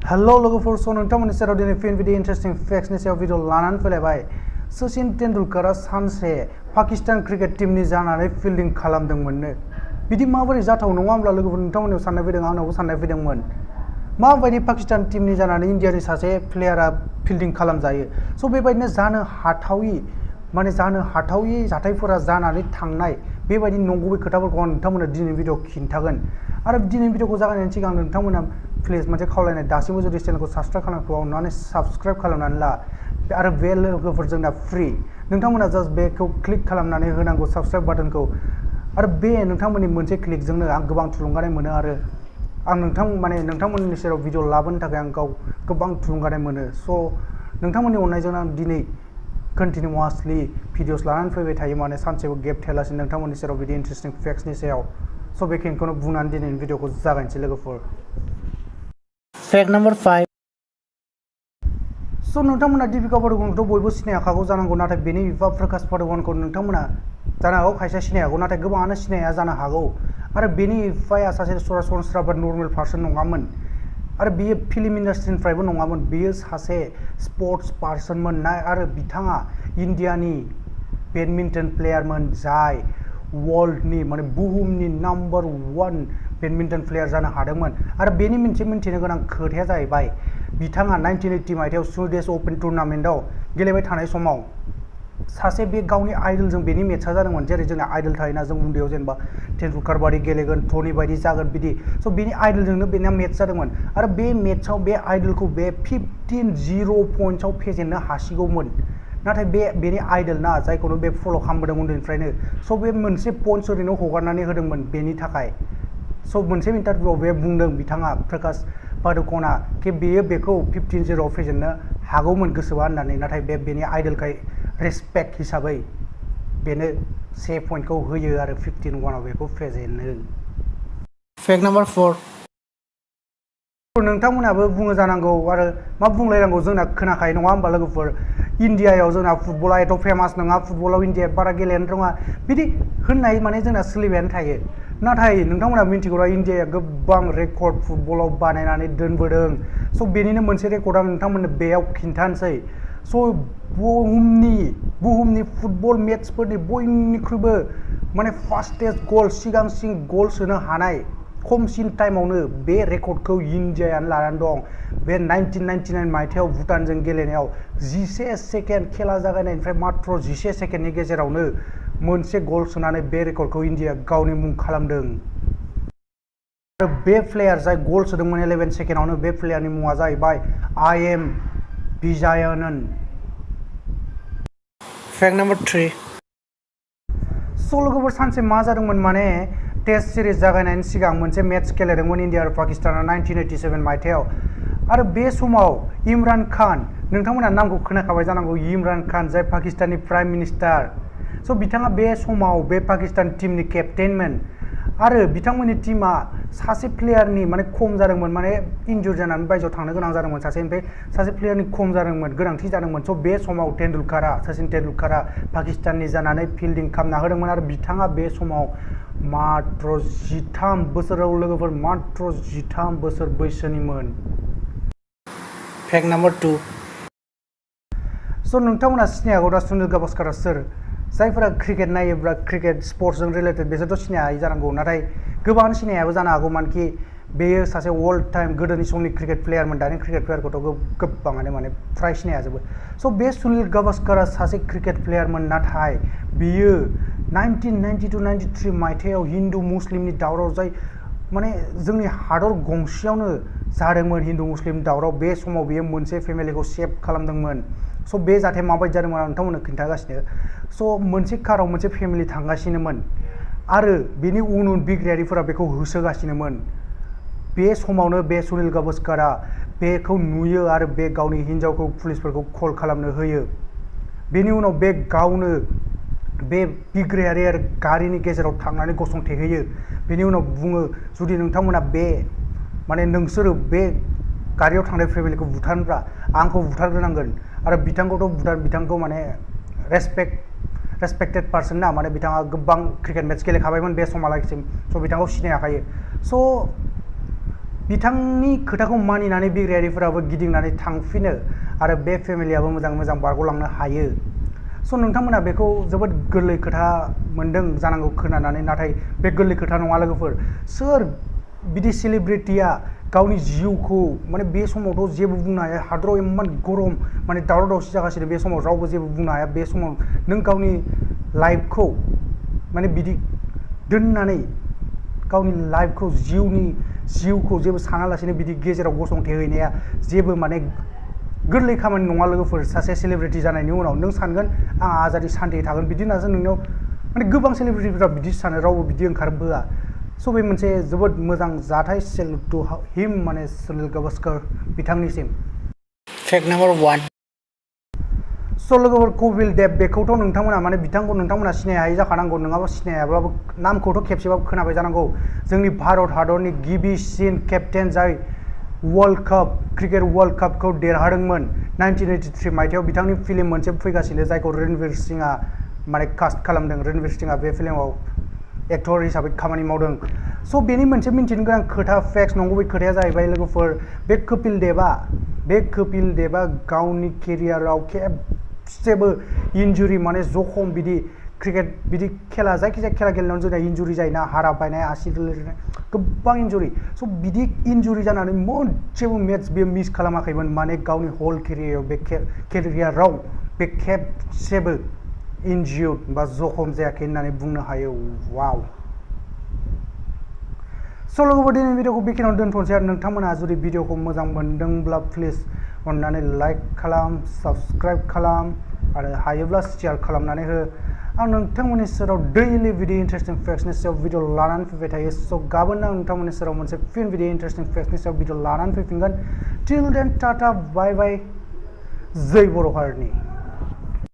Hello लोगोफोर स नोंथांमोननि सेराव दिनै फिन बिदि इन्टारेस्टिं फेक्ट्सनि सायाव भिडिअ लानानै फैलायबाय। सचिन तेंदुलकरआ सानसे पाकिस्तान क्रिकेट टीमनि जानानै फिल्डिं खालामदोंमोननो। बिदि माबोरै जाथाव नङा होमब्ला लोगोफोर नोंथांमोननियाव साननाय फैदों आंनावबो साननाय फैदोंमोन। माबायदि पाकिस्तान टीमनि जानानै इन्डियानि सासे प्लेयारा फिल्डिं खालामजायो। स' बेबायदिनो जानो हाथावि जाथायफोरा जानानै थांनाय बेबायदि नंगुबै खोथाफोरखौ आं नोंथांमोननो दिनै भिडिअ खिन्थागोन। आरो दिनै भिडिअखौ जागायनायनि सिगां नोंथांमोना प्लिज मोनसे खावलायनाय दासिमबो जुदि चेनेलखौ साबस्क्राइब खालामाखैबा अन्नानै साबस्क्राइब खालामनानै ला आरो बे लोगोफोर जोंना फ्रि नोंथांमोना जास्ट बेखौ क्लिक खालामनानै होनांगौ साबस्क्राइब बाटनखौ आरो बे नोंथांमोननि मोनसे क्लिकजोंनो आं गोबां थुलुंगानाय मोनो आरो आं नोंथांमोननि सेराव भिडिअ लाबोनो थाखाय आं गोबां थुलुंगानाय मोनो। स' नोंथांमोननि अननायजों आं दिनै कन्टिनिउवासलि भिडिअस लानानै फैबाय थायो माने सानसेबो गेप थायालासिनो नोंथांमोननि सेराव बिदि इन्टारेस्टिं फेक्ट्सनि सायाव। स' बेखिनिखौनो बुंनानै दिनैनि भिडिअखौ जागायनोसै लोगोफोर। Fact number 5। स' नोंथांमोना दीपिका पादुकनखौथ' बयबो सिनायखागौ जानांगौ, नाथाय बेनि बिफा प्रकाश पादुकनखौ नोंथांमोना जानो हागौ खायसे सिनायागौ, नाथाय गोबाङानो सिनाया जानो हागौ। आरो बेनि बिफाया सासे सरासनस्रा बा नर्मेल पार्सन नङामोन आरो बियो फिल्म इन्डास्ट्रिनिफ्रायबो नङामोन, बियो सासे स्पर्ट्स पार्सनमोन आरो बिथाङा इन्डियानि बेडमिन्टन प्लेयारमोन जाय वर्ल्डनि माने बुहुमनि नाम्बार 1 बेडमिन्टन प्लेयार जानो हादोंमोन। आरो बेनि मोनसे मिन्थिनो गोनां खोथाया जाहैबाय बिथाङा 1980 मायथाइयाव स्विडिश अपेन टुर्नामेन्टआव गेलेबाय थानाय समाव सासे बे गावनि आइडलजों बेनि मेट्सआ जादोंमोन। जेरै जोंना आइडल थायोना, जों उन्दैयाव जेनेबा तेंदुलकार बादि गेलेगोन, धोनि बायदि जागोन बिदि। स' बेनि आइडलजोंनो बेना मेट्स जादोंमोन आरो बे मेट्सआव बे आइडलखौ बे 15-0 पइन्ट्सआव फेजेननो हासिगौमोन, नाथाय बेनि आइडल ना जायखौनो बे फल' खालामबोदों उन्दैनिफ्रायनो। स' बे मोनसे पइन्ट्स ओरैनो हगारनानै होदोंमोन बेनि थाखाय। स' मोनसे इन्टारभिउआव बे बुंदों बिथाङा प्रकाश पादुकनआ कि बेयो बेखौ 15-0 फेजेननो हागौमोन गोसोबा होननानै, नाथाय बेनि आइडलखाय रेसपेक्ट हिसाबै बेनो 1 पइन्टखौ होयो आरो 15-1 आव बेखौ फेजेनो। Fact number 4। नोंथांमोनाबो बुङो जानांगौ आरो मा बुंलायनांगौ, जोंना खोनाखायो नङा होमबा लोगोफोर, इन्डियायाव जोंना फुटबला एथ' फेमास नङा, फुटबलाव इन्डिया बारा गेलेनो रोङा बिदि होननाय माने जोंना सोलिबायानो थायो। नाथाय नोंथांमोना मिन्थिगौना इन्डियाया गोबां रेकर्ड फुटबलाव बानायनानै दोनबोदों। स' बेनिनो मोनसे रेकर्ड आं नोंथांमोननो बेयाव खिन्थानोसै। स' बुहुमनि फुटबल मेट्सफोरनि बयनिख्रुइबो माने फास्टेस्ट गल सिगांसिन गल सोनो हानाय खमसिन टाइमावनो बे रेकर्डखौ इन्डियायानो लानानै दं। बे 1999 मायथाइयाव भुटानजों गेलेनायाव 11 सेकेन्ड खेला जागायनायनिफ्राय मात्र 11 सेकेन्डनि गेजेरावनो मोनसे गल सोनानै बे रेकर्डखौ इन्डिया गावनि मुं खालामदों। आरो बे प्लेयार जाय गल सोदोंमोन 11 सेकेन्डआवनो, बे प्लेयारनि मुङा जाहैबाय GWJWNTHWN। Fact number 3। स' लोगोफोर सानसे मा जादोंमोन माने टेस्ट सिरिज जागायनायनि सिगां मोनसे मेट्स गेलेदोंमोन इन्डिया आरो पाकिस्ताना 1987 मायथाइयाव। आरो बे समाव इमरान खान, नोंथांमोना नामखौ खोनाखाबाय जानांगौ, इमरान खान जाय पाकिस्ताननि प्राइम मिनिस्टार। स' बिथाङा बे समाव बे पाकिस्तान टीमनि केप्टेनमोन आरो बिथांमोननि टीमा सासे प्लेयारनि माने खम जादोंमोन, माने इन्जुर जानानै बायजोआव थांनो गोनां जादोंमोन सासे प्लेयारनि खम जादोंमोन, गोनांथि जादोंमोन। स' बे समाव सचिन तेंदुलकरआ पाकिस्ताननि जानानै फिल्डिं खालामना होदोंमोन आरो बिथाङा बे समाव मात्र 13 बोसोराव लोगोफोर, मात्र 13 बोसोर बैसोनिमोन। Fact number 2। स' नोंथांमोना सिनायगौ दा सुनील गावस्करआ सोर। जायफोरा क्रिकेट नायोब्ला क्रिकेट स्पर्ट्सजों रिलेटेड बिसोरथ' सिनाय जानांगौ, नाथाय गोबाङानो सिनायाबो जानो हागौ मानोखि बेयो सासे वर्ल्ड टाइम गोदोनि समनि क्रिकेट प्लेयारमोन। दानि क्रिकेट प्लेयारखौथ' गोबाङानो माने फ्राय सिनायाजोबो। स' बे सुनील गावस्करआ सासे क्रिकेट प्लेयारमोन, नाथाय बियो 1992-93 मायथाइयाव हिन्दु मुस्लिमनि दावराव जाय माने जोंनि हादर गंसेयावनो जादोंमोन हिन्दु मुस्लिम दावराव, बे समाव बियो मोनसे फेमिलिखौ सेभ खालामदोंमोन। स' बे जाथाया माबायदि जादोंमोन आं नोंथांमोननो खिन्थागासिनो। स' मोनसे काराव मोनसे फेमिलि थांगासिनोमोन आरो बेनि उन बिग्रायारिफोरा बेखौ होसोगासिनोमोन। बे समावनो बे सुनील गावस्करआ बेखौ नुयो आरो बे गावनि हिन्जावखौ पुलिसफोरखौ कल खालामनो होयो। बेनि उनाव बे गावनो बे बिग्रायारि आरो गारिनि गेजेराव थांनानै गसंथेहैयो। बेनि उनाव बुङो, जुदि नोंथांमोना नोंसोरो बे गारियाव थांनाय फेमिलिखौ बुथारनोब्ला आंखौ बुथारग्रोनांगोन। आरो बिथांखौ माने रेसपेक्टेड पार्सन ना, माने बिथाङा गोबां क्रिकेट मेट्स गेलेखाबायमोन बे समहालागैसिम, स' बिथांखौ सिनायखायो। स' बिथांनि खोथाखौ मानिनानै बिग्रायारिफोराबो गिदिंनानै थांफिनो आरो बे फेमिलियाबो मोजां मोजां बारग'लांनो हायो। स' नोंथांमोना बेखौ जोबोद गोरलै खोथा मोनदों जानांगौ खोनानानै, नाथाय बे गोरलै खोथा नङा लोगोफोर। सोर बिदि सेलिब्रिटिया गावनि जिउखौ माने बे समावथ' जेबो बुंनो हाया, हादराव इमान गरम माने दावराव दावसि जागासिनो, बे समाव रावबो जेबो बुंनो हाया। बे समाव नों गावनि लाइफखौ माने बिदि दोननानै गावनि लाइफखौ जिउखौ जेबो सानालासिनो बिदि गेजेराव गसंथेहैनाया जेबो माने गोरलै खामानि नङा लोगोफोर। सासे सेलिब्रिटि जानायनि उनाव नों सानगोन आं आजादि सान्तियै थागोन, बिदि होननासो नोंनाव माने गोबां सेलिब्रिटिफोरा बिदि सानो, रावबो बिदि ओंखारबोआ। स' बे मोनसे जोबोद मोजां जाथाय, सेल्युट टु हिम माने सुनील गावस्कर बिथांनिसिम। Fact number 1। स' लोगोफोर कपिल देब बेखौथ' नोंथांमोना माने बिथांखौ नोंथांमोना सिनाय हायै जाखानांगौ, नङाबा सिनायाब्लाबो नामखौथ' खेबसेबाबो खोनाबाय जानांगौ। जोंनि भारत हादरनि गिबिसिन केप्टेन जाय क्रिकेट वर्ल्ड कापखौ देरहादोंमोन 1983 मायथाइयाव। बिथांनि फिल्म मोनसे फैगासिनो जायखौ रणवीर सिंहआ माने कास्ट खालामदों। रणवीर सिंहआ बे फिल्माव एक्टर हिसाबै खामानि मावदों। स' बेनि मोनसे मिन्थिनो गोनां खोथा, फेक्स नंगुबै खोथाया जाहैबाय लोगोफोर, बे कपिल देबा गावनि केरियाराव खेबसेबो इन्जुरि माने जखम बिदि क्रिकेट बिदि खेला जायखिजाया खेला गेलेनायाव जोंना इन्जुरि जायोना, हारा बायनाय, आसि लोरिनाय, गोबां इन्जुरि। स' बिदि इन्जुरि जानानै मोनसेबो मेट्च बेयो मिस खालामाखैमोन, माने गावनि होल केरियाराव बे खेबसेबो इन्जियर्ड बा जखम जायाखै होननानै बुंनो हायो। वाव। स' लोगोफोर दिनै भिडिअखौ बेखिनियावनो दोनथ'नोसै आरो नोंथांमोना जुदि भिडिअखौ मोजां मोनदोंब्ला प्लिज अननानै लाइक खालाम, साबस्क्राइब खालाम आरो हायोब्ला शेयार खालामनानै हो। आं नोंथांमोननि सेराव दैलि बिदि इन्टारेस्टिं फेक्ट्सनि सायाव भिडिअ लानानै फैबाय थायो। स' गाबोन आं नोंथांमोननि सेराव मोनसे फिन बिदि इन्टारेस्टिं फेक्ट्सनि सायाव भिडिअ लानानै फैफिनगोन। टिल देन टाटा बाय बाय, जै बर' हारिनि।